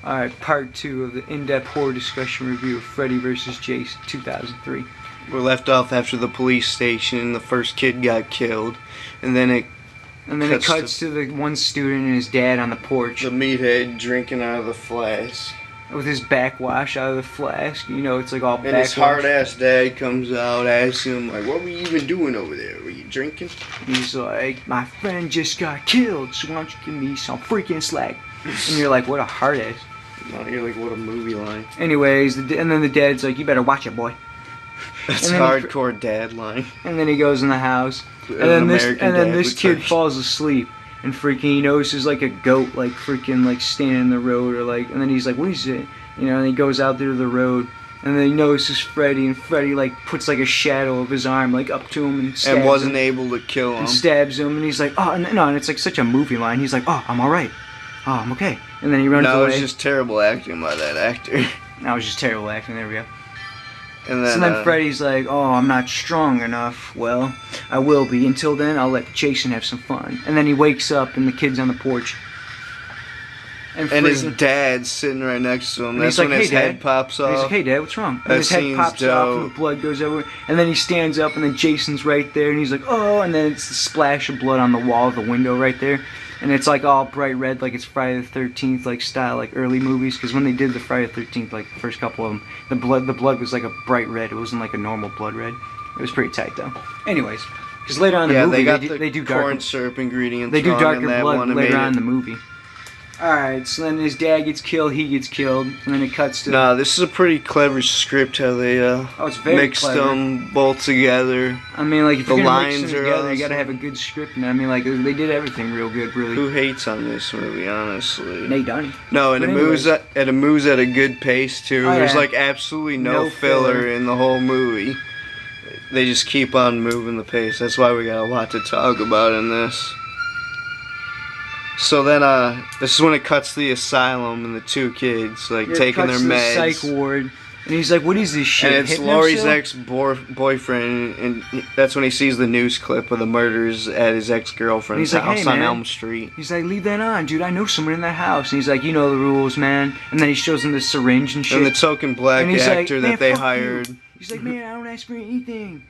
Alright, part 2 of the in-depth horror discussion review of Freddy vs. Jason, 2003. We're left off after the police station. The first kid got killed, and then it cuts to the one student and his dad on the porch. The meathead drinking out of the flask. With his backwash out of the flask. You know, it's like all backwash. And his hard-ass dad comes out, asks him, like, what were you even doing over there? Were you drinking? He's like, my friend just got killed, so why don't you give me some freaking slack? And you're like, what a hard-ass. No, you're like, what a movie line. Anyways, and then the dad's like, you better watch it, boy. That's a hardcore dad line. And then he goes in the house. And then this kid falls asleep. And freaking he notices like a goat like freaking like standing in the road or like, and then he's like, what is it? You know, and he goes out there to the road. And then he notices Freddy, and Freddy like puts like a shadow of his arm like up to him and stabs and wasn't him, able to kill him. And stabs him, and he's like, oh no, and it's like such a movie line. He's like, oh, I'm alright. Oh, I'm okay. And then he runs away. No, it was just terrible acting by that actor. That was just terrible acting. There we go. And then, so then Freddy's like, oh, I'm not strong enough. Well, I will be. Until then, I'll let Jason have some fun. And then he wakes up, and the kid's on the porch. And his dad's sitting right next to him. That's like, when his head pops off. And he's like, hey, Dad, what's wrong? And his head pops off, and the blood goes everywhere. And then he stands up, and then Jason's right there, and he's like, oh, and then it's a splash of blood on the wall of the window right there. And it's like all bright red, like it's Friday the 13th like style, like early movies. Because when they did the Friday the 13th, like the first couple of them, the blood was like a bright red. It wasn't like a normal blood red. It was pretty tight though. Anyways, because later on in the movie they do corn syrup ingredients. They do darker blood later on in the movie. Alright, so then his dad gets killed, he gets killed, and then it cuts to... Nah, this is a pretty clever script how they mixed them both together. I mean, like, if you're gonna mix them together, you gotta have a good script, and I mean, like, they did everything real good, really. Who hates on this movie, honestly? Nate Dunn. No, and it moves at a good pace, too. Oh, There's, like, absolutely no filler in the whole movie. They just keep on moving the pace. That's why we got a lot to talk about in this. So then, this is when it cuts to the asylum and the two kids, like, taking their meds. The psych ward, and he's like, what is this shit? And it's Laurie's ex-boyfriend, and that's when he sees the news clip of the murders at his ex-girlfriend's house on Elm Street. He's like, leave that on, dude, I know someone in that house. And he's like, you know the rules, man. And then he shows him the syringe and shit. And the token black actor that they hired. He's like, man, I don't ask for anything.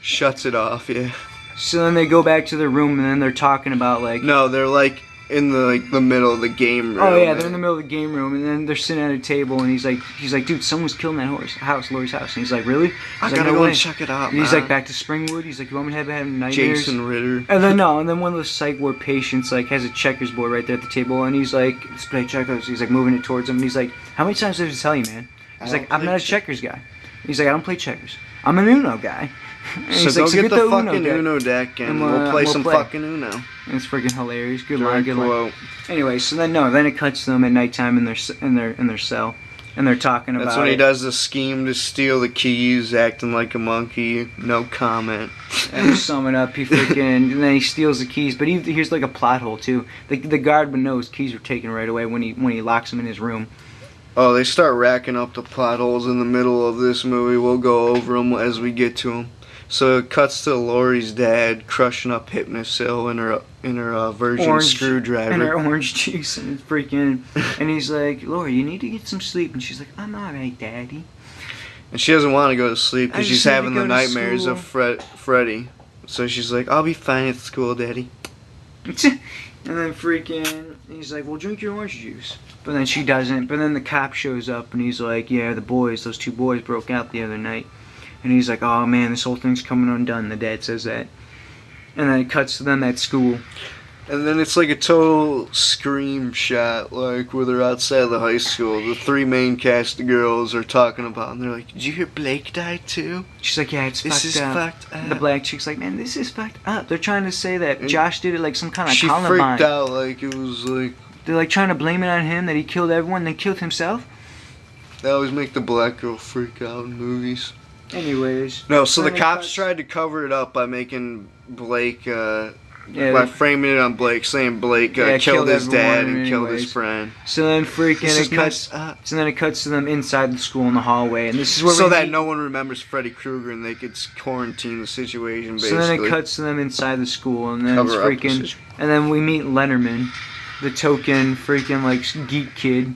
Shuts it off, yeah. So then they go back to their room, and then they're talking about, like... No, they're, like, in the middle of the game room. Oh, yeah, they're in the middle of the game room, and then they're sitting at a table, and he's like, dude, someone's killing that Laurie's house. And he's like, really? I gotta go and check it out, and he's like, back to Springwood? He's like, you want me to have nightmares? Jason Ritter. And then one of the psych ward patients, like, has a checkers board right there at the table, and he's like, let's play checkers. He's, like, moving it towards him, and he's like, how many times did I tell you, man? He's like, I'm not a checkers guy. He's like, I don't play checkers. I'm an Uno guy. So go get the fucking Uno deck and we'll play some fucking Uno. And it's freaking hilarious. Good line, good line. Anyway, so then it cuts to them at nighttime in their cell, and they're talking about. That's when he does the scheme to steal the keys, acting like a monkey. No comment. And to sum it up, he freaking and then he steals the keys. But here's like a plot hole too. The guard would know his keys were taken right away when he locks them in his room. Oh, they start racking up the plot holes in the middle of this movie. We'll go over them as we get to them. So it cuts to Laurie's dad crushing up Hypnosil in her virgin screwdriver. And her orange juice and freaking... And he's like, Laurie, you need to get some sleep. And she's like, I'm alright, Daddy. And she doesn't want to go to sleep because she's having the nightmares of Freddy. So she's like, I'll be fine at school, Daddy. And then freaking... He's like, well, drink your orange juice. But then she doesn't. But then the cop shows up and he's like, yeah, those two boys broke out the other night. And he's like, oh man, this whole thing's coming undone. The dad says that. And then it cuts to them at school. And then it's like a total scream shot, like where they're outside of the high school. The three main cast of girls are talking about, and they're like, did you hear Blake died too? She's like, yeah, it's fucked up. The black chick's like, man, this is fucked up. They're trying to say that Josh did it like some kind of Columbine. She freaked out, like it was like... They're like trying to blame it on him, that he killed everyone, then killed himself. They always make the black girl freak out in movies. Anyways. No, so the cops tried to cover it up by making Blake, by framing it on Blake, saying Blake killed his dad and killed his friend. So then So then it cuts to them inside the school in the hallway, and this is where that no one remembers Freddy Krueger and they could quarantine the situation. Basically. So then it cuts to them inside the school, and then it's freaking, and then we meet Letterman. the token freaking like geek kid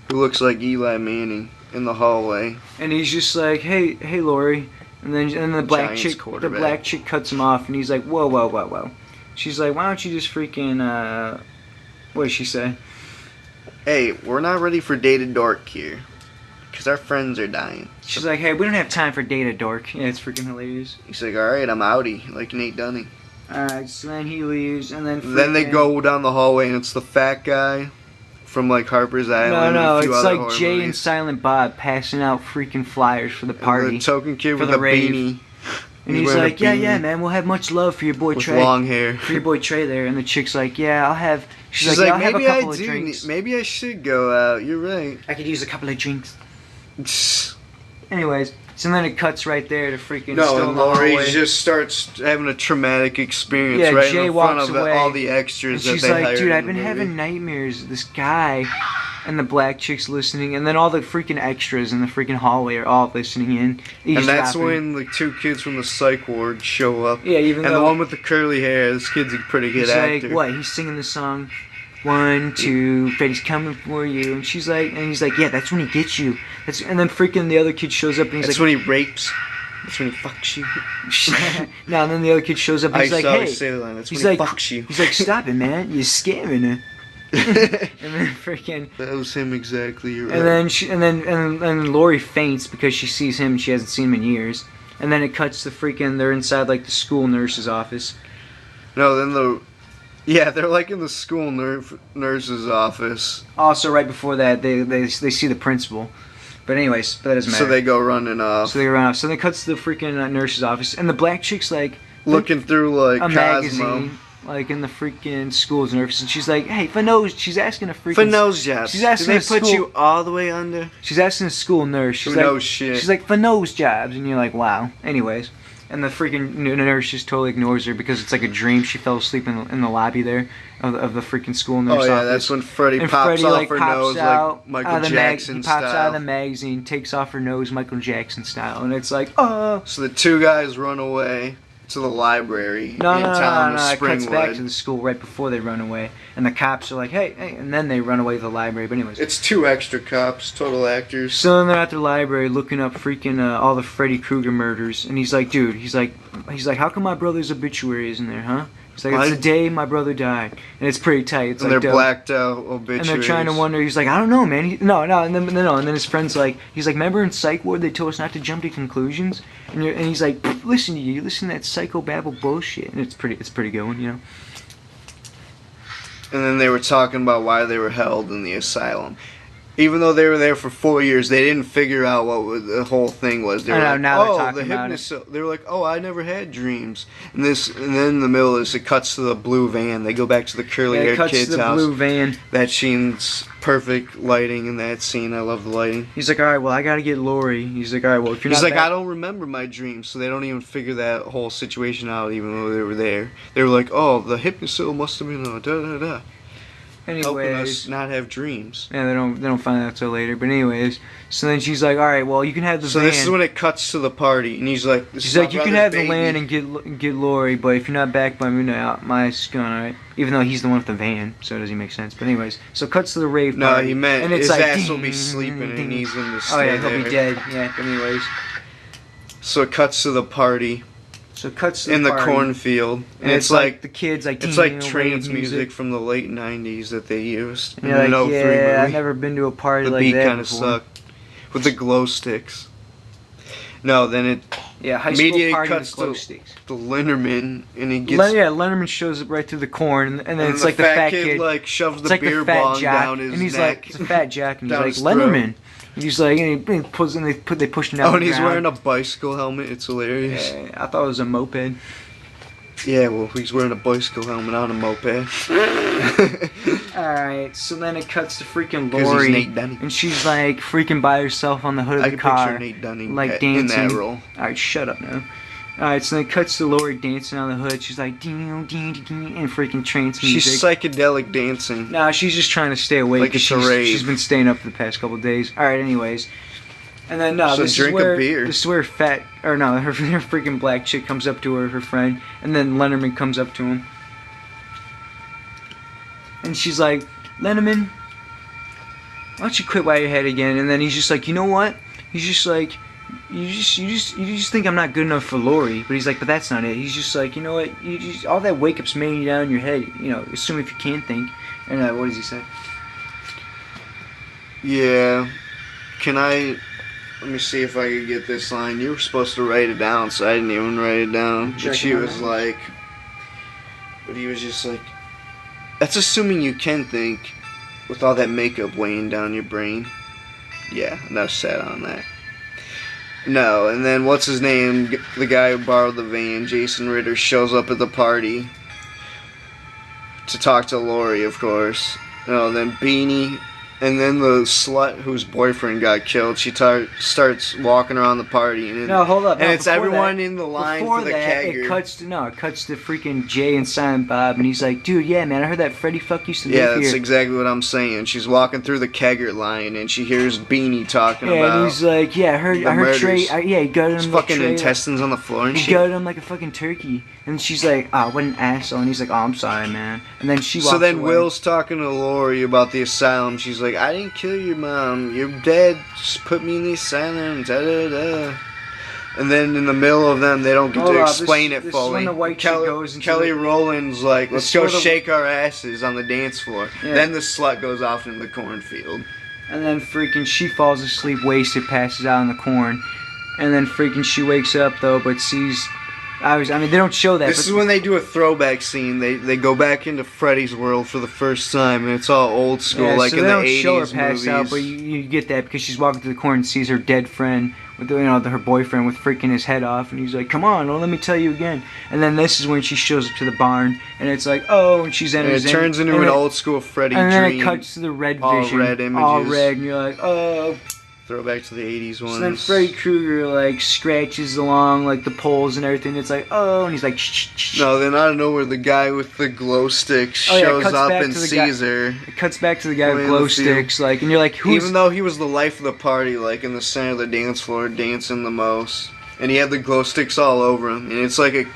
who looks like Eli Manning in the hallway. And he's just like, hey, Lori. And then the black chick cuts him off, and he's like, whoa. She's like, why don't you just freaking what did she say? Hey, we're not ready for data dork here, because our friends are dying. She's like, hey, we don't have time for data dork. Yeah, it's freaking hilarious. He's like, all right, I'm outie, like Nate Dunning. Alright, so then he leaves, and then they go down the hallway, and it's the fat guy from like Harper's Island. No, it's like Jay movies. And Silent Bob passing out freaking flyers for the party. And the token kid with a beanie. And he's like, yeah, man, we'll have much love for your boy with Trey. Long hair. For your boy Trey there. And the chick's like, yeah, I'll have. She's like, maybe I do. Maybe I should go out. You're right. I could use a couple of drinks. Anyways, so then it cuts right there to freaking. No, and Lori just starts having a traumatic experience right Jay in front of away, all the extras and that they hired. She's like, dude, I've been having nightmares. This guy. And the black chick's listening, and then all the freaking extras in the freaking hallway are all listening in. And that's when the two kids from the psych ward show up. Yeah, and the one with the curly hair, this kid's a pretty good actor. He's like, what? He's singing the song, 1, 2, Freddy's coming for you. And she's like, and he's like, yeah, that's when he gets you. And then freaking the other kid shows up, and he's that's like, when he rapes. That's when he fucks you. No, and then the other kid shows up, and he's like, hey. Say the line. That's when he fucks you. He's like, stop it, man. You're scamming her. And then freaking that was him exactly. You're and right. then Lori faints because she sees him and she hasn't seen him in years. And then it cuts to freaking they're inside like the school nurse's office. No, then they're like in the school nurse's office. Also, right before that, they see the principal. But anyways, that doesn't matter. So they go running off. So then it cuts to the freaking nurse's office, and the black chick's like looking through like a Cosmo. Magazine. Like in the freaking school's nurse, and she's like, "Hey, for nose," she's asking a freaking for nose jobs. She's asking do they put you all the way under? She's asking a school nurse. She's for like, no shit. She's like, for nose jobs, and you're like, wow. Anyways, and the freaking nurse just totally ignores her because it's like a dream. She fell asleep in the lobby there of the freaking school nurse. Oh yeah, office. that's when Freddy pops off her nose like Michael Jackson style. He pops out of the magazine, takes off her nose Michael Jackson style, and it's like, oh. So the two guys run away to the library in town of Springwood. It cuts back to the school right before they run away, and the cops are like, hey, and then they run away to the library. But anyways, it's 2 extra cops, total actors. So then they're at the library looking up freaking all the Freddy Krueger murders, and he's like, dude, he's like, how come my brother's obituary isn't there, huh? He's like, it's the day my brother died, and it's pretty tight. It's and like they're blacked out obituaries. And they're trying to wonder. He's like, I don't know, man. And then his friend's like, he's like, remember in psych ward they told us not to jump to conclusions, and he's like, listen to you listen to that psychobabble bullshit, and it's pretty good one, you know. And then they were talking about why they were held in the asylum. Even though they were there for 4 years, they didn't figure out what the whole thing was. They were like, now they're talking about it. They were like, oh, I never had dreams. And then in the middle of this, it cuts to the blue van. They go back to the curly-haired kid's house. It cuts to the blue van. That scene's perfect lighting in that scene. I love the lighting. He's like, all right, well, I gotta get Lori. He's like, all right, well, if you're not I don't remember my dreams, so they don't even figure that whole situation out, even though they were there. They were like, oh, the hypnosil must have been da-da-da. Anyways, helping us not have dreams. Yeah, they don't find out till later. But anyways, so then she's like, all right, well, you can have the van. So this is when it cuts to the party, and he's like, she's like, you can have the land and get Lori, but if you're not back by midnight, my gun, all right? Even though he's the one with the van, so it doesn't make sense. But anyways, so it cuts to the rave party. No, he meant and it's his like, ass will be sleeping, and he's in the oh yeah, he'll be dead. Yeah. Anyways, so it cuts to the party. So it cuts to in the cornfield, and it's like the kids like it's like trance music from the late '90s that they used. And you're like, yeah, I've never been to a party like that. The beat kind of sucked with the glow sticks. No, then it high school party with glow sticks. The Linderman, and he gets Linderman shows up right through the corn, and then it's like the fat kid like shoves the beer bong down his neck, and he's like, it's a fat jack, and he's like Linderman. And he's like, and they pushed him down. Oh, and he's wearing a bicycle helmet. It's hilarious. Yeah, I thought it was a moped. Yeah, well, he's wearing a bicycle helmet on a moped. Alright, so then it cuts to freaking Lori, and she's like freaking by herself on the hood of the car. I can picture Nate Dunning like dancing. In that role. Alright, shut up now. Alright, so then it cuts to Lori dancing on the hood. She's like, and freaking trance music. She's psychedelic dancing. Nah, she's just trying to stay awake. Like she's been staying up for the past couple of days. Alright, anyways. And then so this is where her freaking black chick comes up to her friend, and then Lenderman comes up to him. And she's like, Lenneman, why don't you quit while you're ahead again? And then he's just like, you know what? He's just like, you just think I'm not good enough for Lori. But he's like, but that's not it. He's just like, you know what? All that wake up's weighing you down in your head. You know, assume if you can't think. And what does he say? Yeah. Let me see if I can get this line. You were supposed to write it down, so I didn't even write it down. But he was just like, that's assuming you can think with all that makeup weighing down your brain. Yeah, enough said on that. No, and then what's his name? The guy who borrowed the van, Jason Ritter, shows up at the party to talk to Lori, of course. No, then Beanie, and then the slut whose boyfriend got killed, she starts walking around the party. And no, hold up. And it's everyone in the line for the kegger. It cuts to freaking Jay and Silent Bob, and he's like, dude, yeah, man, I heard that Freddy fuck used to live here. Yeah, that's exactly what I'm saying. She's walking through the kegger line, and she hears Beanie talking about. Yeah, and he's like, yeah, I heard Trey. he gutted him. Fucking intestines on the floor and shit. He gutted him like a fucking turkey. And she's like, oh, what an asshole. And he's like, oh, I'm sorry, man. And then she walks So then away. Will's talking to Lori about the asylum. She's like, I didn't kill your mom. Your dad just put me in the asylum. Da da da. And then in the middle of them, they don't get to explain it fully. This is when the white chick goes into Kelly Rowland's like, let's go shake our asses on the dance floor. Yeah. Then the slut goes off into the cornfield. And then freaking she falls asleep, wasted, passes out in the corn. And then freaking she wakes up though, but sees. I mean, they don't show that. This is when they do a throwback scene. They go back into Freddy's world for the first time, and it's all old school, like in the 80s movies. They don't show her pass out, but you get that because she's walking through the corn and sees her dead friend with her boyfriend with freaking his head off, and he's like, "Come on, well, let me tell you again." And then this is when she shows up to the barn, and it's like, oh, and she's enters in. It turns into an old school Freddy dream. And then it cuts to the red vision, all red images, all red, and you're like, oh. Throwback to the 80s ones. So then Freddy Krueger like scratches along like the poles and everything. It's like, oh, and he's like, shh. No, then out of nowhere, the guy with the glow sticks shows up and sees her. It cuts back to the guy with glow sticks, like, and you're like, who's? Even though he was the life of the party, like in the center of the dance floor, dancing the most, and he had the glow sticks all over him, and it's like a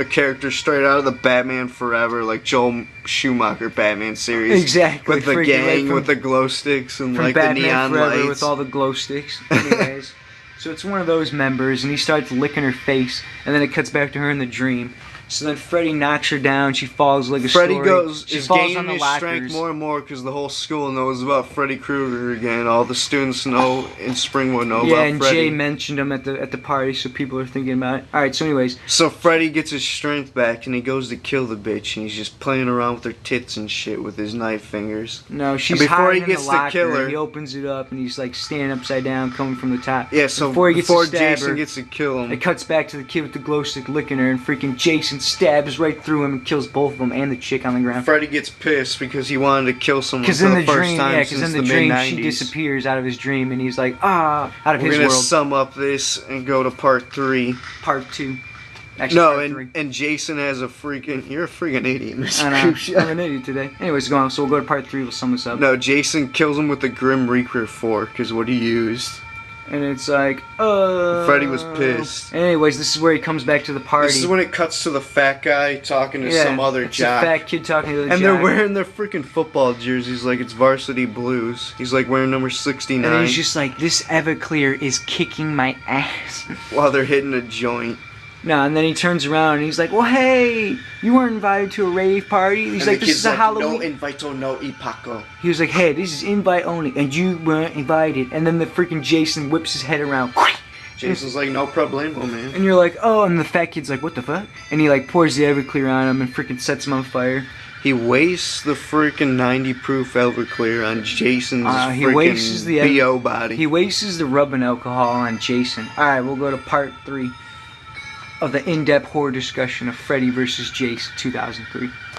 character straight out of the Batman Forever, like Joel Schumacher Batman series. Exactly. With the gang with the glow sticks and like the neon lights. With all the glow sticks. Anyways, so it's one of those members, and he starts licking her face, and then it cuts back to her in the dream. So then Freddy knocks her down. She falls like a Freddy story. is gaining his strength more and more because the whole school knows about Freddy Krueger again. All the students know in Springwood know about Freddy. Yeah, and Jay mentioned him at the party, so people are thinking about it. All right, so anyways. So Freddy gets his strength back, and he goes to kill the bitch, and he's just playing around with her tits and shit with his knife fingers. No, she's hiding in the locker. He opens it up, and he's like standing upside down, coming from the top. Yeah, so before Jason gets to kill him, it cuts back to the kid with the glow stick licking her, and freaking Jason stabs right through him and kills both of them and the chick on the ground. Freddy gets pissed because he wanted to kill someone for the first time since the mid-90s. She disappears out of his dream, and he's like, out of his world. We're gonna sum up this and go to part 3. Part 2. Actually, no, and Jason has you're a freaking idiot, Mr. I know, I'm an idiot today. Anyways, go on, so we'll go to part 3, we'll sum this up. No, Jason kills him with the Grim Reaper fork, is what he used. And it's like, Freddy was pissed. Anyways, this is where he comes back to the party. This is when it cuts to the fat guy talking to some other jock. A fat kid talking to the jock. And they're wearing their freaking football jerseys like it's Varsity Blues. He's like wearing number 69. And he's just like, this Everclear is kicking my ass. While they're hitting a joint. No, and then he turns around and he's like, well, hey, you weren't invited to a rave party. He's like, this is a Halloween. No invito, no ipaco. He was like, hey, this is invite only, and you weren't invited. And then the freaking Jason whips his head around. Jason's like, no problemo, man. And you're like, oh, and the fat kid's like, what the fuck? And he like pours the Everclear on him and freaking sets him on fire. He wastes the freaking 90 proof Everclear on Jason's freaking BO body. He wastes the rubbing alcohol on Jason. Alright, we'll go to part 3. Of the in-depth horror discussion of Freddy vs. Jason 2003.